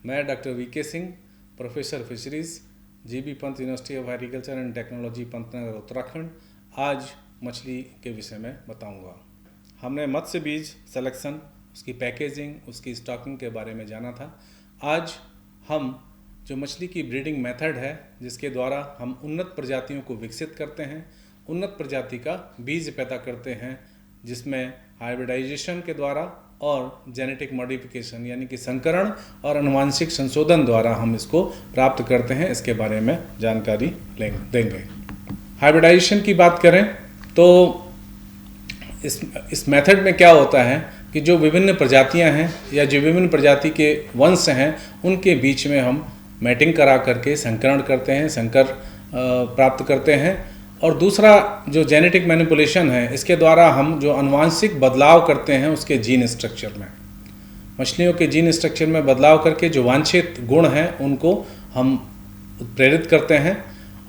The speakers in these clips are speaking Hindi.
मैं doctor VK Singh, professor fisheries, GB Pant university of agriculture and technology Pantnagar Uttarakhand, आज मछली के विषय में बताऊंगा। हमने मत्स्य बीज सिलेक्शन, उसकी पैकेजिंग, उसकी स्टॉकिंग के बारे में जाना था। आज हम जो मछली की ब्रीडिंग मेथड है, जिसके द्वारा हम उन्नत प्रजातियों को विकसित करते हैं, उन्नत प्रजाति का बीज पैदा करते हैं, जिसमें हाइब्रिडाइजेशन के द्वारा और जेनेटिक मॉडिफिकेशन यानी कि संकरण और आनुवंशिक संशोधन द्वारा हम इसको प्राप्त करते हैं, इसके बारे में जानकारी देंगे। हाइब्रिडाइजेशन की बात करें तो इस मेथड में क्या होता है कि जो विभिन्न प्रजातियां हैं या जो विभिन्न प्रजाति के वंश हैं, उनके बीच में हम मैटिंग करा करके संकरण करते हैं, संकर प्राप्त करते हैं। और दूसरा जो जेनेटिक मैनिपुलेशन है, इसके द्वारा हम जो आनुवंशिक बदलाव करते हैं उसके जीन स्ट्रक्चर में, मछलियों के जीन स्ट्रक्चर में बदलाव करके जो वांछित गुण हैं उनको हम प्रेरित करते हैं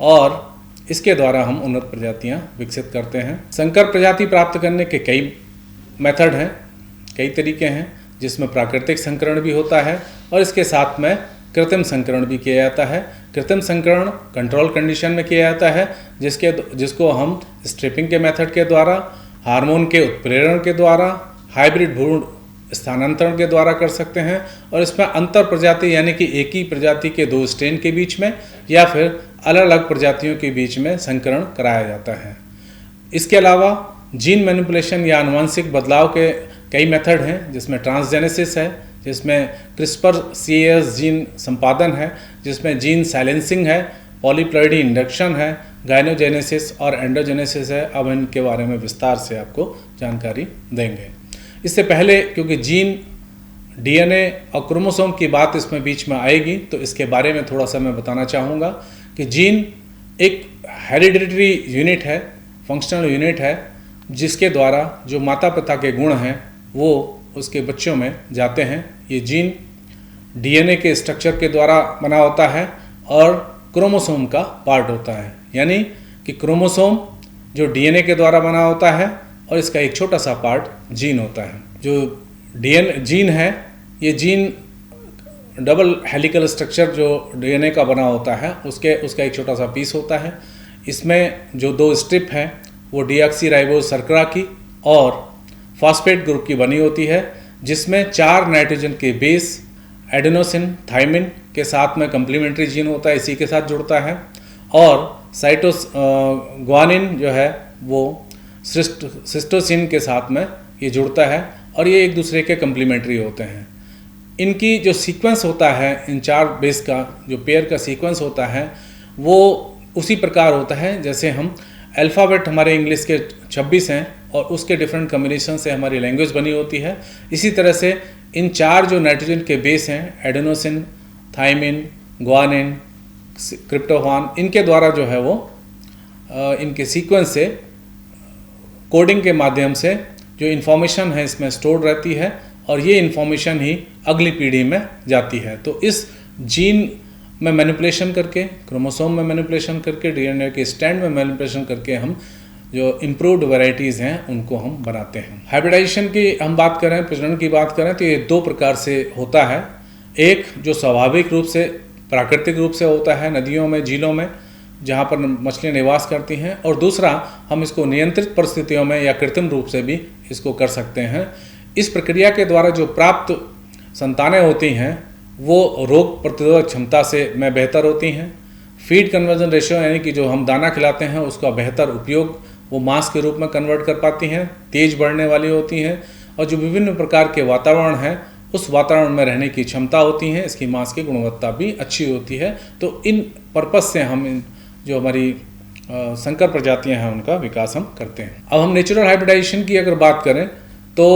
और इसके द्वारा हम उन्नत प्रजातियां विकसित करते हैं। संकर प्रजाति प्राप्त करने के कई मेथड हैं, कई तरीके हैं, जिसमें प्राकृतिक संकरण भी होता है और इसके साथ में कृत्रिम संकरण भी किया जाता है। कृत्रिम संकरण कंट्रोल कंडीशन में किया जाता है, जिसको हम स्ट्रिपिंग के मेथड के द्वारा, हार्मोन के उत्प्रेरण के द्वारा, हाइब्रिड भ्रूण स्थानांतरण के द्वारा कर सकते हैं। और इसमें अंतर प्रजाति यानी कि एक ही प्रजाति के दो स्ट्रेन के बीच में या फिर अलग अलग प्रजातियों के बीच में संकरण कराया जाता है। इसके अलावा जीन मैनिपुलेशन या आनुवंशिक बदलाव के कई मेथड हैं, जिसमें ट्रांसजेनेसिस है, जिसमें क्रिस्पर CAS जीन संपादन है, जिसमें जीन साइलेंसिंग है, पॉलीप्लॉइडी इंडक्शन है, गाइनोजेनेसिस और एंडोजेनेसिस है। अब इनके बारे में विस्तार से आपको जानकारी देंगे। इससे पहले, क्योंकि जीन, DNA और क्रोमोसोम की बात इसमें बीच में आएगी, तो इसके बारे में थोड़ा सा मैं बताना चाहूँगा कि जीन एक हेरिडिटरी यूनिट है, फंक्शनल यूनिट है, जिसके द्वारा जो माता पिता के गुण हैं वो उसके बच्चों में जाते हैं। ये जीन DNA के स्ट्रक्चर के द्वारा बना होता है और क्रोमोसोम का पार्ट होता है, यानी कि क्रोमोसोम जो DNA के द्वारा बना होता है और इसका एक छोटा सा पार्ट जीन होता है। जो जीन है, ये जीन डबल हेलिकल स्ट्रक्चर जो DNA का बना होता है उसका एक छोटा सा पीस होता है। इसमें जो दो स्ट्रिप हैं वो डीऑक्सीराइबोज शर्करा की और फॉस्फेट ग्रुप की बनी होती है, जिसमें 4 नाइट्रोजन के बेस एडेनोसिन थाइमिन के साथ में कंप्लीमेंट्री जीन होता है, इसी के साथ जुड़ता है। और ग्वानिन जो है वो सिस्टोसिन के साथ में ये जुड़ता है और ये एक दूसरे के कंप्लीमेंट्री होते हैं। इनकी जो सीक्वेंस होता है, इन 4 बेस का जो पेयर का सीक्वेंस होता है वो उसी प्रकार होता है जैसे हम अल्फ़ाबेट, हमारे इंग्लिश के 26 हैं और उसके डिफरेंट कम्बिनेशन से हमारी लैंग्वेज बनी होती है। इसी तरह से इन 4 जो नाइट्रोजन के बेस हैं, एडेनोसिन, थाइमिन, ग्वानिन, क्रिप्टोफान, इनके द्वारा जो है वो इनके सीक्वेंस से कोडिंग के माध्यम से जो इन्फॉर्मेशन है इसमें स्टोर रहती है और ये इन्फॉर्मेशन ही अगली पीढ़ी में जाती है। तो इस जीन में मैनिपुलेशन करके, क्रोमोसोम में मैनिपुलेशन करके, DNA के स्टैंड में मैनिपुलेशन करके हम जो इम्प्रूव्ड वैरायटीज़ हैं उनको हम बनाते हैं। हाइब्रिडाइजेशन की हम बात करें, प्रजनन की बात करें तो ये 2 प्रकार से होता है। एक जो स्वाभाविक रूप से, प्राकृतिक रूप से होता है नदियों में, झीलों में, जहाँ पर मछलियाँ निवास करती हैं, और दूसरा हम इसको नियंत्रित परिस्थितियों में या कृत्रिम रूप से भी इसको कर सकते हैं। इस प्रक्रिया के द्वारा जो प्राप्त संतानें होती हैं वो रोग प्रतिरोधक क्षमता में बेहतर होती हैं। फीड कन्वर्जन रेशियो यानी कि जो हम दाना खिलाते हैं उसका बेहतर उपयोग वो मांस के रूप में कन्वर्ट कर पाती हैं, तेज बढ़ने वाली होती हैं और जो विभिन्न प्रकार के वातावरण हैं उस वातावरण में रहने की क्षमता होती है। इसकी मांस की गुणवत्ता भी अच्छी होती है। तो इन पर्पज़ से हम जो हमारी संकर प्रजातियां हैं उनका विकास हम करते हैं। अब हम नेचुरल हाइब्रिडाइजेशन की अगर बात करें तो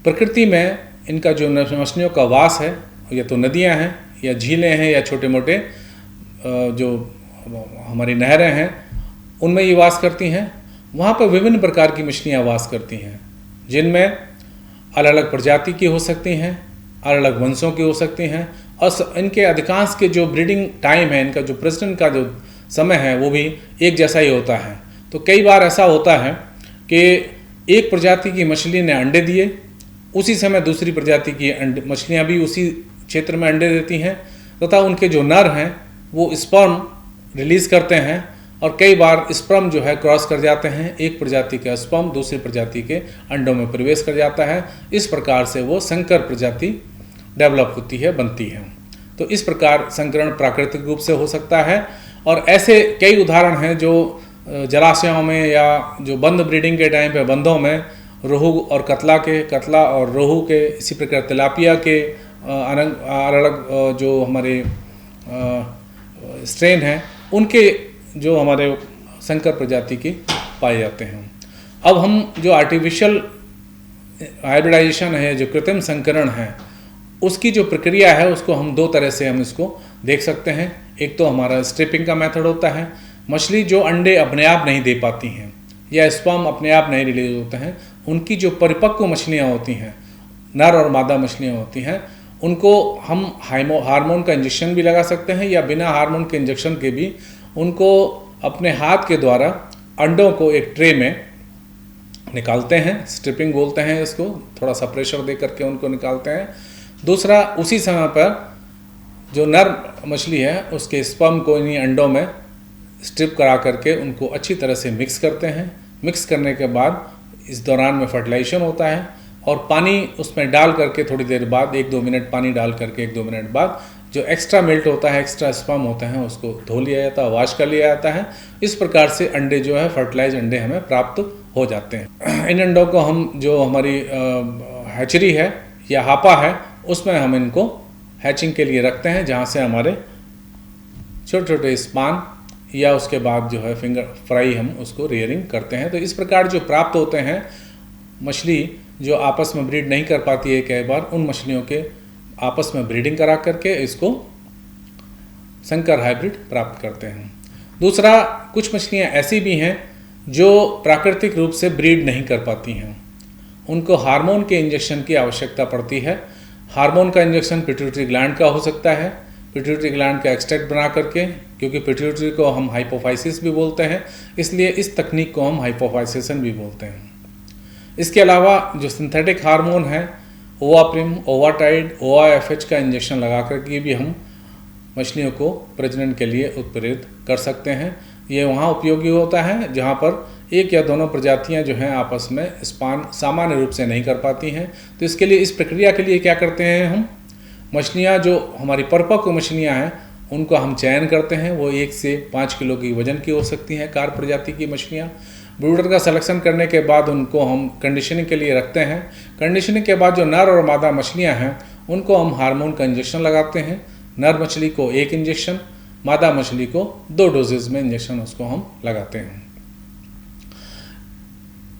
प्रकृति में इनका जो मछलियों का वास है, या तो नदियां हैं या झीलें हैं या छोटे मोटे जो हमारी नहरें हैं उनमें ये वास करती हैं। वहाँ पर विभिन्न प्रकार की मछलियाँ वास करती हैं, जिनमें अलग अलग प्रजाति की हो सकती हैं, अलग अलग वंशों की हो सकती हैं और इनके अधिकांश के जो ब्रीडिंग टाइम है, इनका जो प्रजनन का जो समय है वो भी एक जैसा ही होता है। तो कई बार ऐसा होता है कि एक प्रजाति की मछली ने अंडे दिए, उसी समय दूसरी प्रजाति की मछलियाँ भी उसी क्षेत्र में अंडे देती हैं तथा उनके जो नर हैं वो स्पर्म रिलीज़ करते हैं और कई बार स्पर्म जो है क्रॉस कर जाते हैं, एक प्रजाति का स्पर्म दूसरी प्रजाति के अंडों में प्रवेश कर जाता है। इस प्रकार से वो संकर प्रजाति डेवलप होती है, बनती है। तो इस प्रकार संकरण प्राकृतिक रूप से हो सकता है और ऐसे कई उदाहरण हैं जो जलाशयों में या जो बंद ब्रीडिंग के टाइम पे बंदों में रोहू और कतला और रोहू के, इसी प्रकार तिलापिया के अलग अलग जो हमारे स्ट्रेन हैं उनके जो हमारे संकर प्रजाति के पाए जाते हैं। अब हम जो आर्टिफिशियल हाइब्रिडाइजेशन है, जो कृत्रिम संकरण है, उसकी जो प्रक्रिया है उसको हम दो तरह से हम इसको देख सकते हैं। एक तो हमारा स्ट्रिपिंग का मेथड होता है, मछली जो अंडे अपने आप नहीं दे पाती हैं या स्पर्म अपने आप नहीं रिलीज होते हैं, उनकी जो परिपक्व मछलियाँ होती हैं, नर और मादा मछलियाँ होती हैं, उनको हम हार्मोन का इंजेक्शन भी लगा सकते हैं या बिना हार्मोन के इंजेक्शन के भी उनको अपने हाथ के द्वारा अंडों को एक ट्रे में निकालते हैं। स्ट्रिपिंग बोलते हैं इसको, थोड़ा सा प्रेशर दे करके उनको निकालते हैं। दूसरा, उसी समय पर जो नर मछली है उसके स्पर्म को इन्हीं अंडों में स्ट्रिप करा करके उनको अच्छी तरह से मिक्स करते हैं। मिक्स करने के बाद इस दौरान में फर्टिलाइजेशन होता है और पानी उसमें डाल करके थोड़ी देर बाद 1-2 मिनट पानी डाल करके 1-2 मिनट बाद जो एक्स्ट्रा मिल्ट होता है, एक्स्ट्रा स्पर्म होते हैं, उसको धो लिया जाता है, वॉश कर लिया जाता है। इस प्रकार से अंडे जो है फर्टिलाइज अंडे हमें प्राप्त हो जाते हैं। इन अंडों को हम जो हमारी हैचरी है या हापा है उसमें हम इनको हैचिंग के लिए रखते हैं, जहाँ से हमारे छोटे छोटे स्पान या उसके बाद जो है फिंगर फ्राई हम उसको रेयरिंग करते हैं। तो इस प्रकार जो प्राप्त होते हैं मछली जो आपस में ब्रीड नहीं कर पाती है, कई बार उन मछलियों के आपस में ब्रीडिंग करा करके इसको संकर हाइब्रिड प्राप्त करते हैं। दूसरा, कुछ मछलियाँ ऐसी भी हैं जो प्राकृतिक रूप से ब्रीड नहीं कर पाती हैं, उनको हार्मोन के इंजेक्शन की आवश्यकता पड़ती है। हार्मोन का इंजेक्शन पिट्यूटरी ग्लैंड का हो सकता है, पिट्यूटरी ग्लैंड का एक्सट्रैक्ट बना करके, क्योंकि पिट्यूटरी को हम हाइपोफाइसिस भी बोलते हैं, इसलिए इस तकनीक को हम हाइपोफाइसेशन भी बोलते हैं। इसके अलावा जो सिंथेटिक हार्मोन है, ओवाप्रिम, ओवाटाइड, OAFH का इंजेक्शन लगा करके भी हम मछलियों को प्रजनन के लिए उत्प्रेरित कर सकते हैं। ये वहाँ उपयोगी होता है जहाँ पर एक या दोनों प्रजातियाँ जो हैं आपस में स्पान सामान्य रूप से नहीं कर पाती हैं। तो इसके लिए, इस प्रक्रिया के लिए क्या करते हैं, हम मछलियाँ जो हमारी परिपक्व मछलियाँ हैं उनको हम चयन करते हैं। वो 1 से 5 किलो की वजन की हो सकती हैं, कार प्रजाति की मछलियाँ। ब्रूडर का सिलेक्शन करने के बाद उनको हम कंडीशनिंग के लिए रखते हैं। कंडीशनिंग के बाद जो नर और मादा मछलियां हैं उनको हम हार्मोन का इंजेक्शन लगाते हैं। नर मछली को 1 इंजेक्शन, मादा मछली को 2 डोजेज में इंजेक्शन उसको हम लगाते हैं।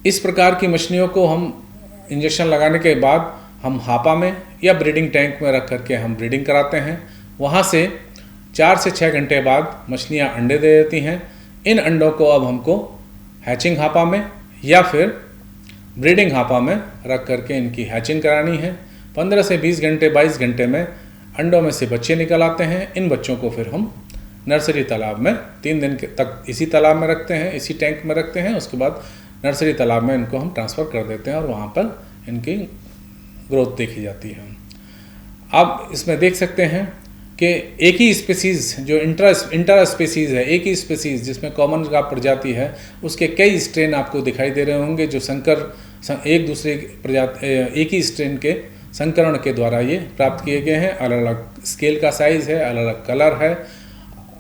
इस प्रकार की मछलियों को हम इंजेक्शन लगाने के बाद हम हापा में या ब्रीडिंग टैंक में रख करके हम ब्रीडिंग कराते हैं। वहाँ से 4 से 6 घंटे बाद मछलियाँ अंडे दे देती हैं। इन अंडों को अब हमको हैचिंग हापा में या फिर ब्रीडिंग हापा में रख करके इनकी हैचिंग करानी है। 15 से 20 घंटे 22 घंटे में अंडों में से बच्चे निकल आते हैं। इन बच्चों को फिर हम नर्सरी तालाब में 3 दिन तक इसी तालाब में रखते हैं, इसी टैंक में रखते हैं। उसके बाद नर्सरी तालाब में इनको हम ट्रांसफ़र कर देते हैं और वहाँ पर इनकी ग्रोथ देखी जाती है। आप इसमें देख सकते हैं कि एक ही स्पीसीज़ जो इंटर स्पीसीज़ है, एक ही स्पीसीज़ जिसमें कॉमन का प्रजाति है, उसके कई स्ट्रेन आपको दिखाई दे रहे होंगे जो संकर एक दूसरे प्रजाति एक ही स्ट्रेन के संकरण के द्वारा ये प्राप्त किए गए हैं। अलग अलग स्केल का साइज़ है, अलग अलग कलर है,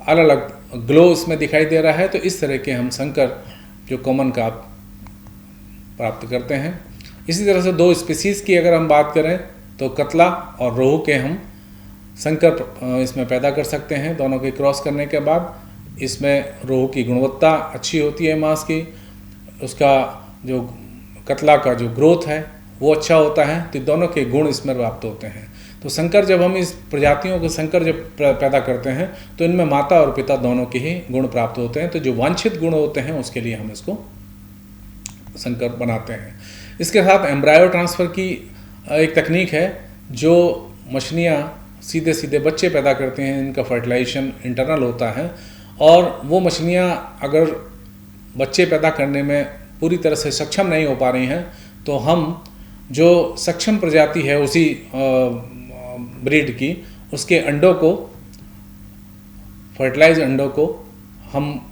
अलग अलग ग्लो इसमें दिखाई दे रहा है। तो इस तरह के हम संकर जो कॉमन का प्राप्त करते हैं। इसी तरह से 2 स्पीसीज़ की अगर हम बात करें तो कतला और रोहू के हम संकर इसमें पैदा कर सकते हैं। दोनों के क्रॉस करने के बाद इसमें रोहू की गुणवत्ता अच्छी होती है मांस की, उसका जो कतला का जो ग्रोथ है वो अच्छा होता है। तो दोनों के गुण इसमें प्राप्त होते हैं। तो संकर जब हम इस प्रजातियों को संकर जब पैदा करते हैं तो इनमें माता और पिता दोनों के ही गुण प्राप्त होते हैं। तो जो वांछित गुण होते हैं उसके लिए हम इसको संकर बनाते हैं। इसके साथ एम्ब्रायो ट्रांसफ़र की एक तकनीक है जो मछलियाँ सीधे सीधे बच्चे पैदा करते हैं। इनका फर्टिलाइजेशन इंटरनल होता है और वो मछलियाँ अगर बच्चे पैदा करने में पूरी तरह से सक्षम नहीं हो पा रही हैं तो हम जो सक्षम प्रजाति है उसी ब्रीड की, उसके अंडों को, फर्टिलाइज अंडों को हम,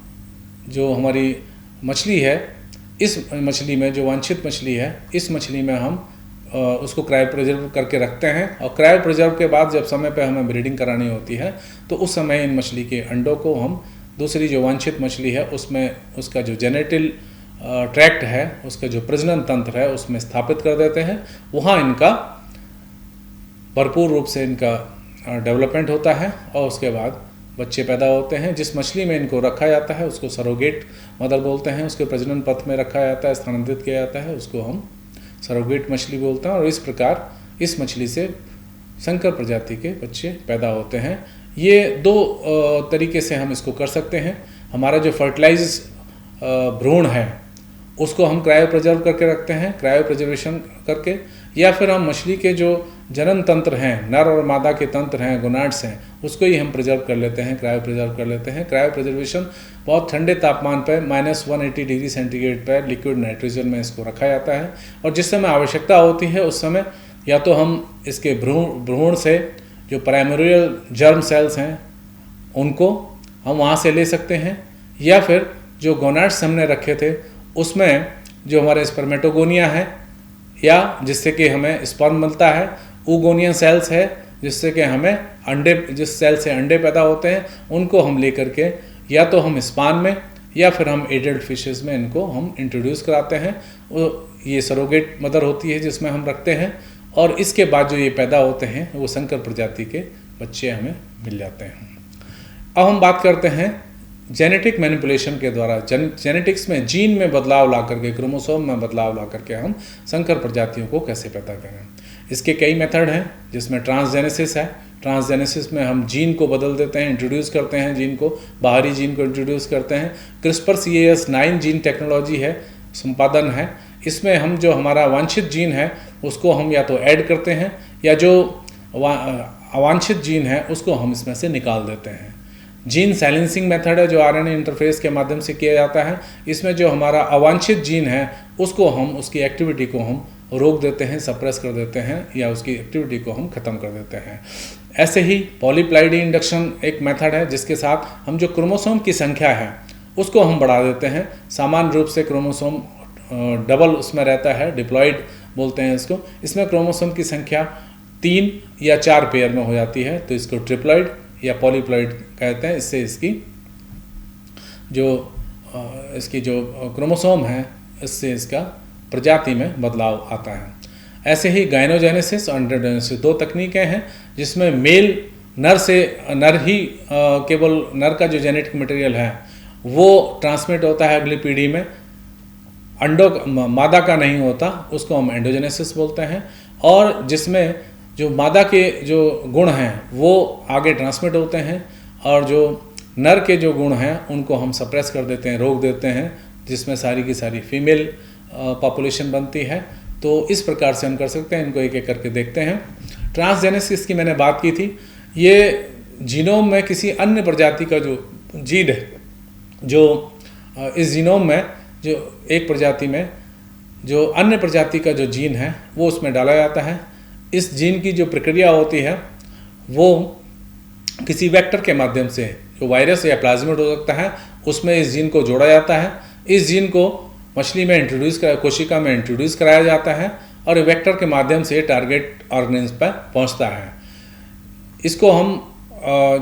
जो हमारी मछली है, इस मछली में जो वांछित मछली है, इस मछली में हम उसको क्रायो प्रिजर्व करके रखते हैं। और क्रायो प्रिजर्व के बाद जब समय पे हमें ब्रीडिंग करानी होती है तो उस समय इन मछली के अंडों को हम दूसरी जो वांछित मछली है उसमें, उसका जो जेनेटिल ट्रैक्ट है, उसका जो प्रजनन तंत्र है उसमें स्थापित कर देते हैं। वहाँ इनका भरपूर रूप से इनका डेवलपमेंट होता है और उसके बाद बच्चे पैदा होते हैं। जिस मछली में इनको रखा जाता है उसको सरोगेट मदर बोलते हैं, उसके प्रजनन पथ में रखा जाता है, स्थानांतरित किया जाता है, उसको हम सरोगेट मछली बोलते हैं। और इस प्रकार इस मछली से संकर प्रजाति के बच्चे पैदा होते हैं। ये दो तरीके से हम इसको कर सकते हैं। हमारा जो फर्टिलाइज भ्रूण है उसको हम क्रायो प्रिजर्व करके रखते हैं, क्रायो प्रिजर्वेशन करके, या फिर हम मछली के जो जनन तंत्र हैं, नर और मादा के तंत्र हैं, गोनाड्स हैं, उसको ही हम प्रिजर्व कर लेते हैं, क्रायो प्रिजर्व कर लेते हैं। क्रायो प्रिजर्वेशन बहुत ठंडे तापमान पर -180 डिग्री सेंटीग्रेड पर लिक्विड नाइट्रोजन में इसको रखा जाता है। और जिस समय आवश्यकता होती है उस समय या तो हम इसके भ्रूण से जो प्राइमोरियल जर्म सेल्स हैं उनको हम वहाँ से ले सकते हैं, या फिर जो गोनाड्स हमने रखे थे उसमें जो हमारे स्पर्मेटोगोनिया है, या जिससे कि हमें स्पर्म मिलता है, oogonia सेल्स है जिससे कि हमें अंडे, जिस सेल से अंडे पैदा होते हैं, उनको हम लेकर के या तो हम स्पान में या फिर हम एडल्ट फिशेस में इनको हम इंट्रोड्यूस कराते हैं। ये सरोगेट मदर होती है जिसमें हम रखते हैं, और इसके बाद जो ये पैदा होते हैं वो संकर प्रजाति के बच्चे हमें मिल जाते हैं। अब हम बात करते हैं जेनेटिक मैनिपुलेशन के द्वारा, जेनेटिक्स में जीन में बदलाव ला करके, क्रोमोसोम में बदलाव ला करके हम संकर प्रजातियों को कैसे पैदा करें। इसके कई मेथड हैं, जिसमें ट्रांसजेनेसिस है। ट्रांसजेनेसिस में हम जीन को बदल देते हैं, इंट्रोड्यूस करते हैं जीन को, बाहरी जीन को इंट्रोड्यूस करते हैं। CRISPR-Cas9 जीन टेक्नोलॉजी है, संपादन है। इसमें हम जो हमारा वांछित जीन है उसको हम या तो ऐड करते हैं, या जो अवांछित जीन है उसको हम इसमें से निकाल देते हैं। जीन साइलेंसिंग मेथड है जो RNA इंटरफेस के माध्यम से किया जाता है। इसमें जो हमारा अवांछित जीन है उसको हम, उसकी एक्टिविटी को हम रोक देते हैं, सप्रेस कर देते हैं, या उसकी एक्टिविटी को हम ख़त्म कर देते हैं। ऐसे ही पॉलीप्लाइडी इंडक्शन एक मेथड है जिसके साथ हम जो क्रोमोसोम की संख्या है उसको हम बढ़ा देते हैं। सामान्य रूप से क्रोमोसोम डबल उसमें रहता है, डिप्लॉइड बोलते हैं इसको। इसमें क्रोमोसोम की संख्या 3 या 4 पेयर में हो जाती है, तो इसको ट्रिप्लॉइड या पॉलीप्लॉइड कहते हैं। इससे इसकी जो क्रोमोसोम है इससे इसका प्रजाति में बदलाव आता है। ऐसे ही गाइनोजेनेसिस और एंड्रोजेनेसिस 2 तकनीकें हैं जिसमें मेल नर ही केवल नर का जो जेनेटिक मटेरियल है वो ट्रांसमिट होता है अगली पीढ़ी में, अंडों मादा का नहीं होता, उसको हम एंडोजेनेसिस बोलते हैं। और जिसमें जो मादा के जो गुण हैं वो आगे ट्रांसमिट होते हैं, और जो नर के जो गुण हैं उनको हम सप्रेस कर देते हैं, रोक देते हैं, जिसमें सारी की सारी फीमेल पॉपुलेशन बनती है। तो इस प्रकार से हम कर सकते हैं। इनको एक एक करके देखते हैं। ट्रांसजेनेसिस की मैंने बात की थी। ये जीनोम में किसी अन्य प्रजाति का जो जीन है, जो इस जीनोम में जो एक प्रजाति में जो अन्य प्रजाति का जो जीन है वो उसमें डाला जाता है। इस जीन की जो प्रक्रिया होती है वो किसी वेक्टर के माध्यम से, जो वायरस या प्लाज्मिड हो सकता है, उसमें इस जीन को जोड़ा जाता है। इस जीन को मछली में कोशिका में इंट्रोड्यूस कराया जाता है और वेक्टर के माध्यम से टारगेट ऑर्गेनिज्म पर पहुंचता है। इसको हम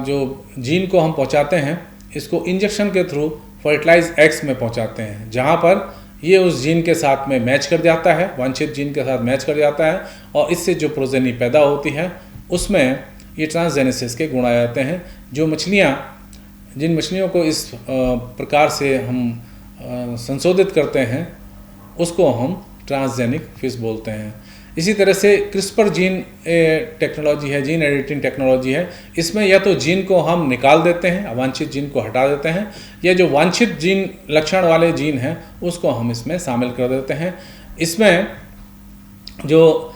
जो जीन को हम पहुंचाते हैं, इसको इंजेक्शन के थ्रू फर्टिलाइज एग्स में पहुंचाते हैं, जहां पर ये उस जीन के साथ में मैच कर जाता है, वांछित जीन के साथ मैच कर जाता है, और इससे जो प्रोजेनी पैदा होती है उसमें ये ट्रांसजेनेसिस के गुण आ जाते हैं। जिन मछलियों को इस प्रकार से हम संशोधित करते हैं उसको हम ट्रांसजेनिक फिश बोलते हैं। इसी तरह से क्रिस्पर जीन टेक्नोलॉजी है, जीन एडिटिंग टेक्नोलॉजी है। इसमें या तो जीन को हम निकाल देते हैं, अवांछित जीन को हटा देते हैं, या जो वांछित जीन लक्षण वाले जीन हैं उसको हम इसमें शामिल कर देते हैं। इसमें जो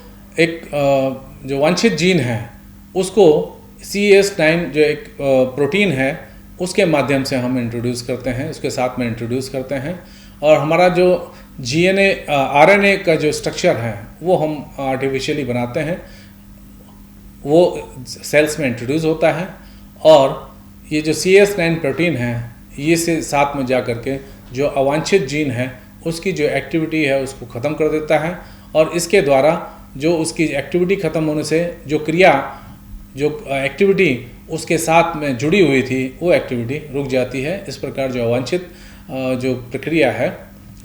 वांछित जीन है उसको CAS9 जो एक प्रोटीन है उसके माध्यम से हम इंट्रोड्यूस करते हैं, उसके साथ में इंट्रोड्यूस करते हैं। और हमारा जो RNA का जो स्ट्रक्चर है वो हम आर्टिफिशियली बनाते हैं। वो सेल्स में इंट्रोड्यूस होता है और ये जो CS9 प्रोटीन है ये से साथ में जा कर के जो अवांछित जीन है उसकी जो एक्टिविटी है उसको ख़त्म कर देता है और इसके द्वारा जो उसकी एक्टिविटी ख़त्म होने से जो क्रिया जो एक्टिविटी उसके साथ में जुड़ी हुई थी वो एक्टिविटी रुक जाती है। इस प्रकार जो अवांछित जो प्रक्रिया है,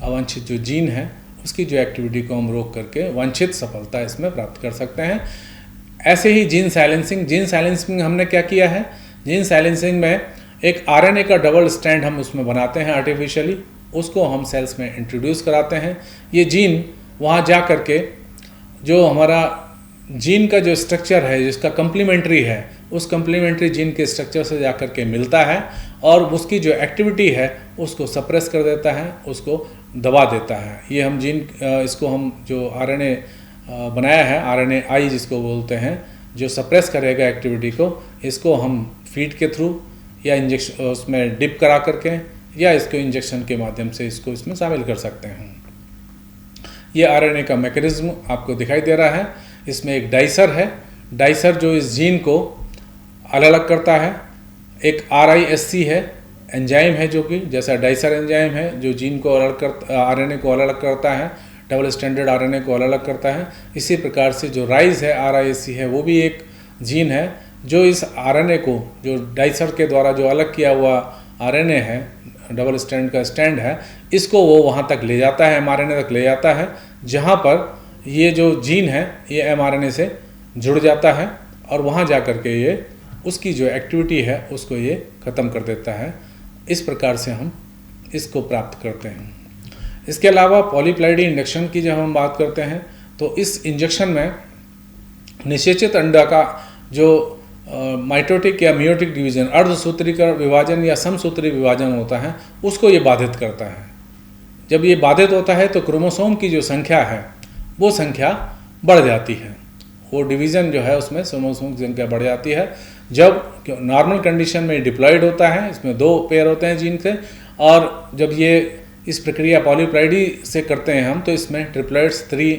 अवांछित जो जीन है उसकी जो एक्टिविटी को हम रोक करके वांछित सफलता इसमें प्राप्त कर सकते हैं। ऐसे ही जीन साइलेंसिंग हमने क्या किया है, जीन साइलेंसिंग में एक RNA का डबल स्ट्रैंड हम उसमें बनाते हैं आर्टिफिशियली, उसको हम सेल्स में इंट्रोड्यूस कराते हैं। ये जीन वहाँ जा कर के जो हमारा जीन का जो स्ट्रक्चर है जिसका कम्प्लीमेंट्री है उस कम्प्लीमेंट्री जीन के स्ट्रक्चर से जा कर के मिलता है और उसकी जो एक्टिविटी है उसको सप्रेस कर देता है, उसको दबा देता है। ये हम जीन इसको हम जो RNA बनाया है, RNAi जिसको बोलते हैं, जो सप्रेस करेगा एक्टिविटी को, इसको हम फीड के थ्रू या इंजेक्शन उसमें डिप करा करके या इसको इंजेक्शन के माध्यम से इसको इसमें शामिल कर सकते हैं। ये RNA का मैकेनिज्म आपको दिखाई दे रहा है। इसमें एक डाइसर है, डाइसर जो इस जीन को अलग अलग करता है। एक RISC है, एंजाइम है जो कि जैसा डाइसर एंजाइम है जो जीन को अलग कर RNA को अलग अलग करता है, डबल स्टैंडर्ड RNA को अलग अलग करता है। इसी प्रकार से जो राइज है RISC है वो भी एक जीन है जो इस RNA को जो डाइसर के द्वारा जो अलग किया हुआ RNA है, डबल स्टैंड का स्टैंड है, इसको वो वहाँ तक ले जाता है, mRNA तक ले जाता है, जहाँ पर ये जो जीन है ये mRNA से जुड़ जाता है और वहाँ जा कर के ये उसकी जो एक्टिविटी है उसको ये ख़त्म कर देता है। इस प्रकार से हम इसको प्राप्त करते हैं। इसके अलावा पॉलीप्लाइडी इंजेक्शन की जब हम बात करते हैं तो इस इंजेक्शन में निषेचित अंडा का जो माइटोटिक या मियोटिक डिवीजन, अर्धसूत्री का विभाजन या समसूत्री विभाजन होता है, उसको ये बाधित करता है। जब ये बाधित होता है तो क्रोमोसोम की जो संख्या है वो संख्या बढ़ जाती है, वो डिवीज़न जो है उसमें क्रोमोसोम की संख्या बढ़ जाती है। जब नॉर्मल कंडीशन में डिप्लॉयड होता है, इसमें 2 पेयर होते हैं जीन से, और जब ये इस प्रक्रिया पॉलीप्लाइडी से करते हैं हम तो इसमें ट्रिप्लॉइड्स 3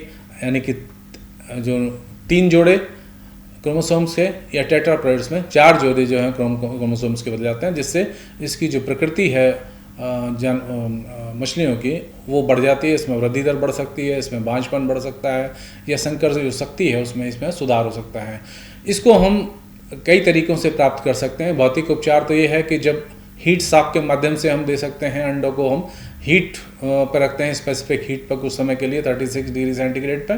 यानी कि जो 3 जोड़े क्रोमोसोम्स के या टेट्राप्लॉइड्स में 4 जोड़े जो हैं क्रोमोसोम्स के बदल जाते हैं, जिससे इसकी जो प्रकृति है मछलियों की वो बढ़ जाती है। इसमें वृद्धि दर बढ़ सकती है, इसमें बांझपन बढ़ सकता है, या संकर जो शक्ति है उसमें इसमें सुधार हो सकता है। इसको हम कई तरीक़ों से प्राप्त कर सकते हैं। भौतिक उपचार तो ये है कि जब हीट शॉक के माध्यम से हम दे सकते हैं, अंडों को हम हीट पर रखते हैं, स्पेसिफिक हीट पर कुछ समय के लिए 36 डिग्री सेंटीग्रेड पर।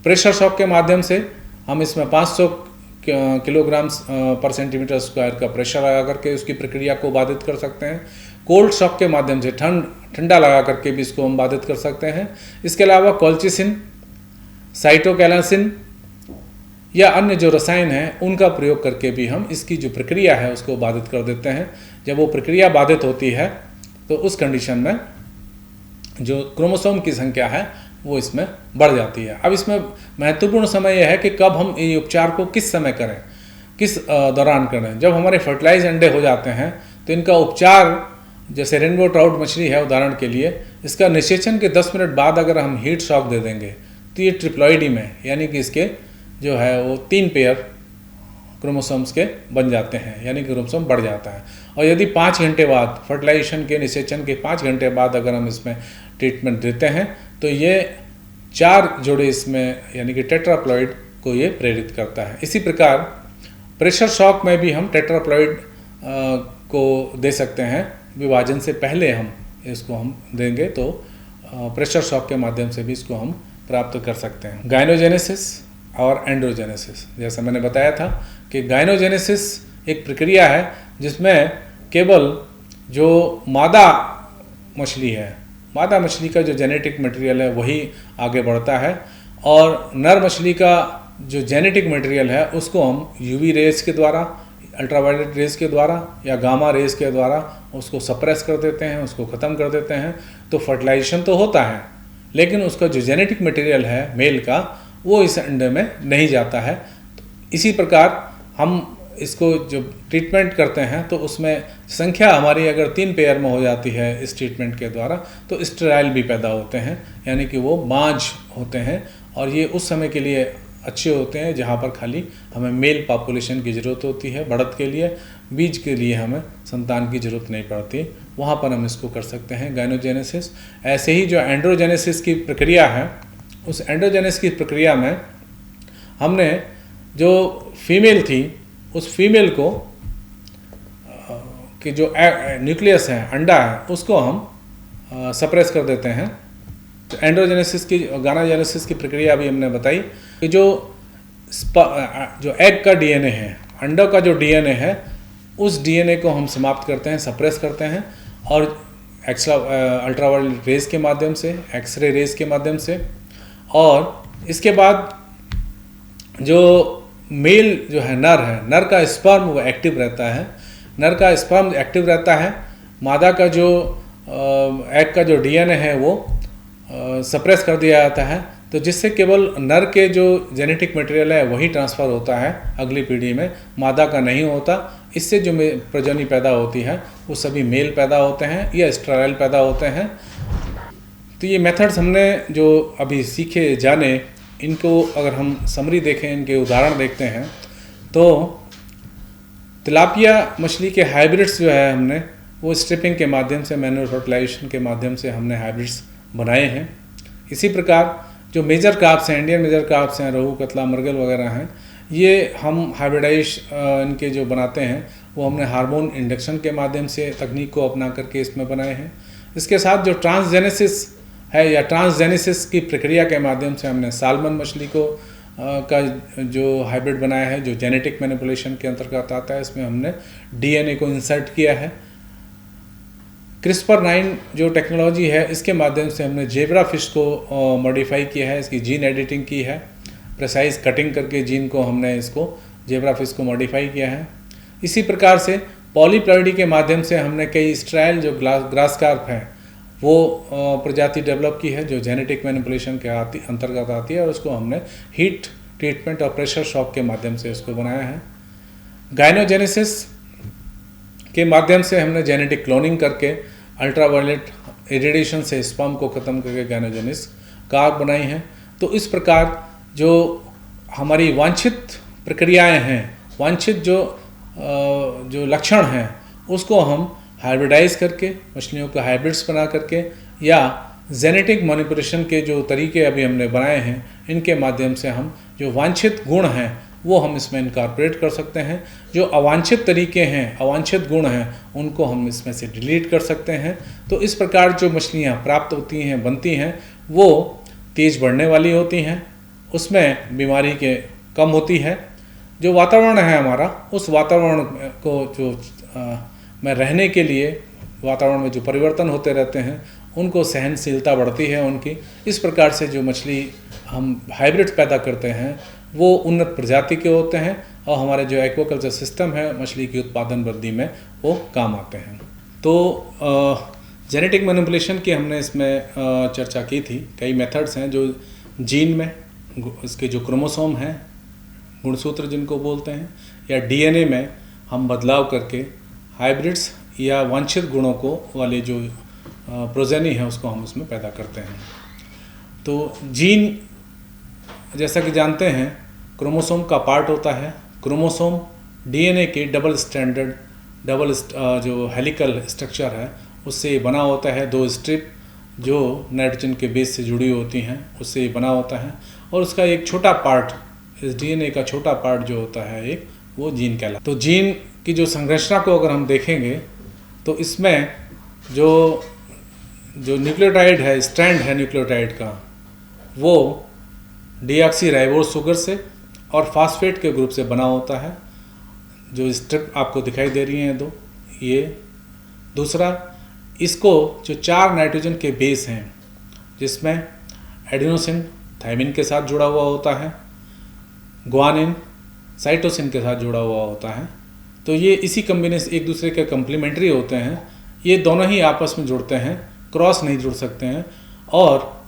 प्रेशर शॉक के माध्यम से हम इसमें 500 किलोग्राम पर सेंटीमीटर स्क्वायर का प्रेशर लगा करके उसकी प्रक्रिया को बाधित कर सकते हैं। कोल्ड शॉक के माध्यम से ठंडा लगा करके भी इसको हम बाधित कर सकते हैं। इसके अलावा कोल्चिसिन, साइटोकैलासिन या अन्य जो रसायन हैं उनका प्रयोग करके भी हम इसकी जो प्रक्रिया है उसको बाधित कर देते हैं। जब वो प्रक्रिया बाधित होती है तो उस कंडीशन में जो क्रोमोसोम की संख्या है वो इसमें बढ़ जाती है। अब इसमें महत्वपूर्ण समय यह है कि कब हम ये उपचार को किस समय करें, किस दौरान करें। जब हमारे फर्टिलाइज अंडे हो जाते हैं तो इनका उपचार, जैसे रेनबो ट्राउट मछली है उदाहरण के लिए, इसका निषेचन के 10 मिनट बाद अगर हम हीट शॉक दे देंगे तो ये ट्रिप्लॉइडी में यानी कि इसके जो है वो 3 पेयर क्रोमोसोम्स के बन जाते हैं, यानी कि क्रोमोसोम बढ़ जाता है। और यदि 5 घंटे बाद फर्टिलाइजेशन के निषेचन के 5 घंटे बाद अगर हम इसमें ट्रीटमेंट देते हैं तो ये 4 जोड़े इसमें यानी कि टेट्राप्लॉइड को ये प्रेरित करता है। इसी प्रकार प्रेशर शॉक में भी हम टेट्राप्लॉइड को दे सकते हैं। विभाजन से पहले हम इसको हम देंगे तो प्रेशर शॉक के माध्यम से भी इसको हम प्राप्त कर सकते हैं। गायनोजेनेसिस और एंड्रोजेनेसिस, जैसा मैंने बताया था कि गायनोजेनेसिस एक प्रक्रिया है जिसमें केवल जो मादा मछली है, मादा मछली का जो जेनेटिक मटेरियल है वही आगे बढ़ता है, और नर मछली का जो जेनेटिक मटेरियल है उसको हम यूवी रेज के द्वारा, अल्ट्रावायलेट रेज के द्वारा या गामा रेज के द्वारा उसको सप्रेस कर देते हैं, उसको ख़त्म कर देते हैं। तो फर्टिलाइजेशन तो होता है लेकिन उसका जो जेनेटिक मटेरियल है मेल का वो इस अंडे में नहीं जाता है। तो इसी प्रकार हम इसको जब ट्रीटमेंट करते हैं तो उसमें संख्या हमारी अगर 3 पेयर में हो जाती है इस ट्रीटमेंट के द्वारा तो स्टेराइल भी पैदा होते हैं, यानी कि वो बाँझ होते हैं, और ये उस समय के लिए अच्छे होते हैं, जहाँ पर खाली हमें मेल पॉपुलेशन की ज़रूरत होती है बढ़त के लिए, बीज के लिए हमें संतान की ज़रूरत नहीं पड़ती, वहाँ पर हम इसको कर सकते हैं गायनोजेनेसिस। ऐसे ही जो एंड्रोजेनेसिस की प्रक्रिया है, उस एंड्रोजेनेसिस की प्रक्रिया में हमने जो फीमेल थी, उस फीमेल को कि जो न्यूक्लियस है, अंडा है, उसको हम सप्रेस कर देते हैं। तो एंड्रोजेनेसिस की, गायनोजेनेसिस की प्रक्रिया अभी हमने बताई कि जो एग का डीएनए है, अंडों का जो डीएनए है, उस डीएनए को हम समाप्त करते हैं, सप्रेस करते हैं, और अल्ट्रावायलेट रेज के माध्यम से, एक्सरे रेज के माध्यम से। और इसके बाद जो मेल जो है, नर का स्पर्म वो एक्टिव रहता है, नर का स्पर्म एक्टिव रहता है, मादा का जो एग का जो डीएनए है वो सप्रेस कर दिया जाता है, तो जिससे केवल नर के जो जेनेटिक मटेरियल है वही ट्रांसफ़र होता है अगली पीढ़ी में, मादा का नहीं होता। इससे जो प्रजनन पैदा होती है वो सभी मेल पैदा होते हैं या स्टेराइल पैदा होते हैं। तो ये मेथड्स हमने जो अभी सीखे जाने, इनको अगर हम समरी देखें, इनके उदाहरण देखते हैं, तो तिलापिया मछली के हाइब्रिड्स जो है हमने वो स्ट्रिपिंग के माध्यम से, मैनुअल फर्टिलाइजेशन के माध्यम से हमने हाइब्रिड्स बनाए हैं। इसी प्रकार जो मेजर कार्प्स हैं, इंडियन मेजर कार्प्स हैं, रोहू, कतला, मरगल वगैरह हैं, ये हम हाइब्रिडाइज इनके जो बनाते हैं वो हमने हार्मोन इंडक्शन के माध्यम से तकनीक को अपना करके इसमें बनाए हैं। इसके साथ जो ट्रांसजेनेसिस है या ट्रांसजेनेसिस की प्रक्रिया के माध्यम से हमने सालमन मछली को का जो हाइब्रिड बनाया है, जो जेनेटिक मैनिपुलेशन के अंतर्गत आता है। इसमें हमने डीएनए को इंसर्ट किया है। CRISPR-9 जो टेक्नोलॉजी है, इसके माध्यम से हमने जेब्रा फिश को मॉडिफाई किया है, इसकी जीन एडिटिंग की है, प्रेसाइज कटिंग करके जीन को हमने इसको जेब्रा फिश को मॉडिफाई किया है। इसी प्रकार से पॉलीप्लॉइडी के माध्यम से हमने कई स्ट्राइल जो ग्रास कार्प है वो प्रजाति डेवलप की है, जो जेनेटिक मैनिपुलेशन के अंतर्गत आती है, और उसको हमने हीट ट्रीटमेंट और प्रेशर शॉक के माध्यम से इसको बनाया है। गायनोजेनेसिस के माध्यम से हमने जेनेटिक क्लोनिंग करके अल्ट्रावायलेट रेडिएशन से स्पर्म को ख़त्म करके गायनोजेनेसिस कार्प बनाई हैं। तो इस प्रकार जो हमारी वांछित प्रक्रियाएं हैं, वांछित जो लक्षण हैं, उसको हम हाइब्रिडाइज करके, मछलियों को हाइब्रिड्स बना करके, या जेनेटिक मैनिपुलेशन के जो तरीके अभी हमने बनाए हैं, इनके माध्यम से हम जो वांछित गुण हैं वो हम इसमें इनकॉर्पोरेट कर सकते हैं। जो अवांछित तरीके हैं, अवांछित गुण हैं, उनको हम इसमें से डिलीट कर सकते हैं। तो इस प्रकार जो मछलियाँ प्राप्त होती हैं, बनती हैं, वो तेज़ बढ़ने वाली होती हैं, उसमें बीमारी के कम होती है। जो वातावरण है हमारा, उस वातावरण को में रहने के लिए, वातावरण में जो परिवर्तन होते रहते हैं, उनको सहनशीलता बढ़ती है उनकी। इस प्रकार से जो मछली हम हाइब्रिड पैदा करते हैं वो उन्नत प्रजाति के होते हैं, और हमारे जो एक्वाकल्चर सिस्टम है मछली की उत्पादन वृद्धि में वो काम आते हैं। तो जेनेटिक मैनिपुलेशन की हमने इसमें चर्चा की थी। कई मेथड्स हैं जो जीन में, इसके जो क्रोमोसोम हैं, गुणसूत्र जिनको बोलते हैं, या डीएनए में हम बदलाव करके हाइब्रिड्स या वांछित गुणों को वाले जो प्रोजेनी है उसको हम उसमें पैदा करते हैं। तो जीन जैसा कि जानते हैं क्रोमोसोम का पार्ट होता है। क्रोमोसोम डीएनए के डबल जो हेलिकल स्ट्रक्चर है उससे बना होता है। 2 स्ट्रिप जो नाइट्रोजन के बेस से जुड़ी होती हैं उससे बना होता है, और उसका एक छोटा पार्ट, इस डीएनए का छोटा पार्ट जो होता है एक, वो जीन कहलाता है। तो जीन की जो संरचना को अगर हम देखेंगे तो इसमें जो न्यूक्लियोटाइड है, स्ट्रैंड है न्यूक्लियोटाइड का, वो डीऑक्सीराइबोज शुगर से और फास्फेट के ग्रुप से बना होता है। जो स्ट्रिप आपको दिखाई दे रही हैं 2, ये दूसरा, इसको जो 4 नाइट्रोजन के बेस हैं, जिसमें एडिनोसिन थायमिन के साथ जुड़ा हुआ होता है, ग्वानिन साइटोसिन के साथ जुड़ा हुआ होता है। तो ये इसी कम्बिनेशन, एक दूसरे के कम्प्लीमेंट्री होते हैं। ये दोनों ही आपस में जुड़ते हैं, क्रॉस नहीं जुड़ सकते हैं। और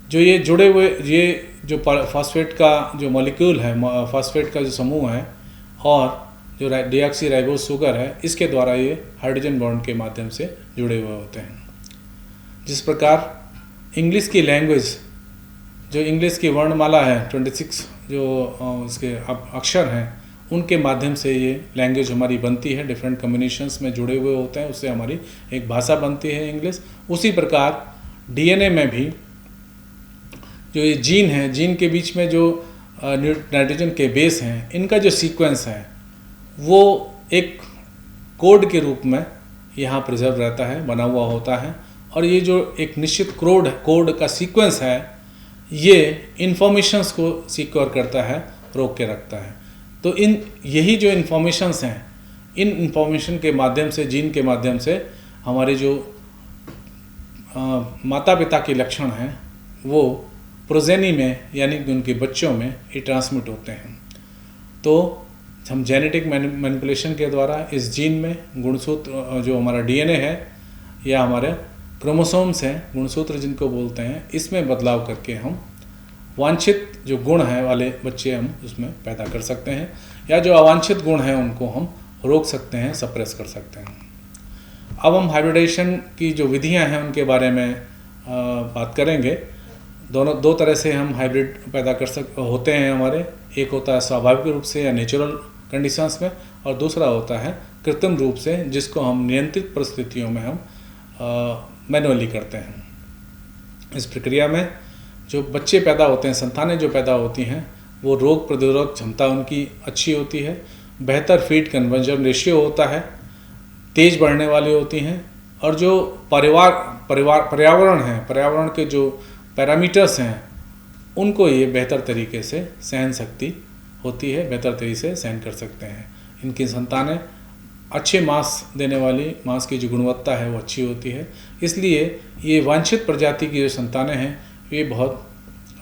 जो ये जुड़े हुए, ये जो फास्फेट का जो मॉलिक्यूल है, फास्फेट का जो समूह है, और जो डीऑक्सीराइबोज शुगर है, इसके द्वारा ये हाइड्रोजन बॉन्ड के माध्यम से जुड़े हुए होते हैं। जिस प्रकार इंग्लिश की लैंग्वेज, जो इंग्लिश की वर्णमाला है 26 जो इसके अक्षर हैं उनके माध्यम से ये लैंग्वेज हमारी बनती है, डिफरेंट कम्युनिकेशंस में जुड़े हुए होते हैं, उससे हमारी एक भाषा बनती है इंग्लिश। उसी प्रकार डीएनए में भी जो ये जीन है, जीन के बीच में जो नाइट्रोजन के बेस हैं, इनका जो सीक्वेंस है वो एक कोड के रूप में यहाँ प्रिजर्व रहता है, बना हुआ होता है। और ये जो एक निश्चित कोड का सीक्वेंस है, ये इंफॉर्मेशंस को सिक्योर करता है, रोक के रखता है। तो यही जो इन्फॉर्मेशंस हैं, इन इंफॉर्मेशन के माध्यम से, जीन के माध्यम से हमारे जो माता पिता के लक्षण हैं वो प्रोजेनी में यानी कि उनके बच्चों में ये ट्रांसमिट होते हैं। तो हम जेनेटिक मैनिपुलेशन के द्वारा इस जीन में गुणसूत्र, जो हमारा डीएनए है या हमारे क्रोमोसोम्स हैं, गुणसूत्र जिनको बोलते हैं, इसमें बदलाव करके हम वांछित जो गुण हैं वाले बच्चे हम उसमें पैदा कर सकते हैं, या जो अवांछित गुण हैं उनको हम रोक सकते हैं, सप्रेस कर सकते हैं। अब हम हाइब्रिडेशन की जो विधियां हैं उनके बारे में बात करेंगे। दो तरह से हम हाइब्रिड पैदा होते हैं हमारे। एक होता है स्वाभाविक रूप से या नेचुरल कंडीशंस में, और दूसरा होता है कृत्रिम रूप से, जिसको हम नियंत्रित परिस्थितियों में हम मैनुअली करते हैं। इस प्रक्रिया में जो बच्चे पैदा होते हैं, संतानें जो पैदा होती हैं, वो रोग प्रतिरोधक क्षमता उनकी अच्छी होती है, बेहतर फीड कन्वर्जन रेशियो होता है, तेज बढ़ने वाली होती हैं, और जो पर्यावरण है, पर्यावरण के जो पैरामीटर्स हैं उनको ये बेहतर तरीके से सहन शक्ति होती है, बेहतर तरीके से सहन कर सकते हैं। इनकी संतानें अच्छे मांस देने वाली, मांस की जो गुणवत्ता है वो अच्छी होती है। इसलिए ये वांछित प्रजाति की जो संतानें हैं ये बहुत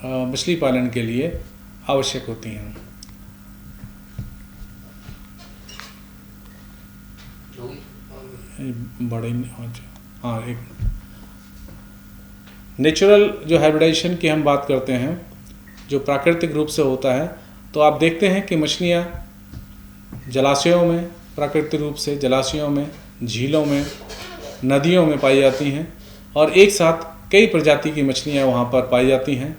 मछली पालन के लिए आवश्यक होती हैं। बड़े हाँ, एक नेचुरल जो हाइब्रिडाइजेशन की हम बात करते हैं, जो प्राकृतिक रूप से होता है, तो आप देखते हैं कि मछलियाँ जलाशयों में, प्राकृतिक रूप से जलाशयों में, झीलों में, नदियों में पाई जाती हैं, और एक साथ कई प्रजाति की मछलियाँ वहाँ पर पाई जाती हैं।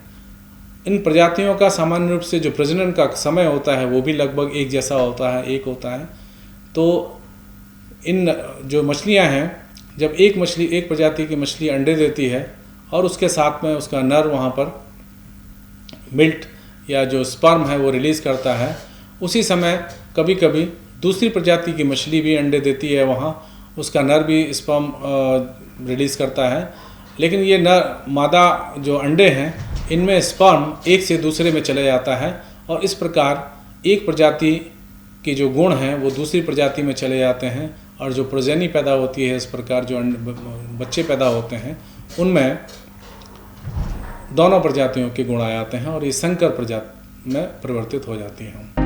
इन प्रजातियों का सामान्य रूप से जो प्रजनन का समय होता है वो भी लगभग एक जैसा होता है, एक होता है। तो इन जो मछलियाँ हैं, जब एक प्रजाति की मछली अंडे देती है और उसके साथ में उसका नर वहाँ पर मिल्ट या जो स्पर्म है वो रिलीज़ करता है, उसी समय कभी कभी दूसरी प्रजाति की मछली भी अंडे देती है, वहाँ उसका नर भी स्पर्म रिलीज़ करता है। लेकिन ये नर मादा जो अंडे हैं, इनमें स्पर्म एक से दूसरे में चले जाता है, और इस प्रकार एक प्रजाति के जो गुण हैं वो दूसरी प्रजाति में चले जाते हैं, और जो प्रोजेनी पैदा होती है, इस प्रकार जो बच्चे पैदा होते हैं, उनमें दोनों प्रजातियों के गुण आ जाते हैं और ये संकर प्रजाति में परिवर्तित हो जाती हैं।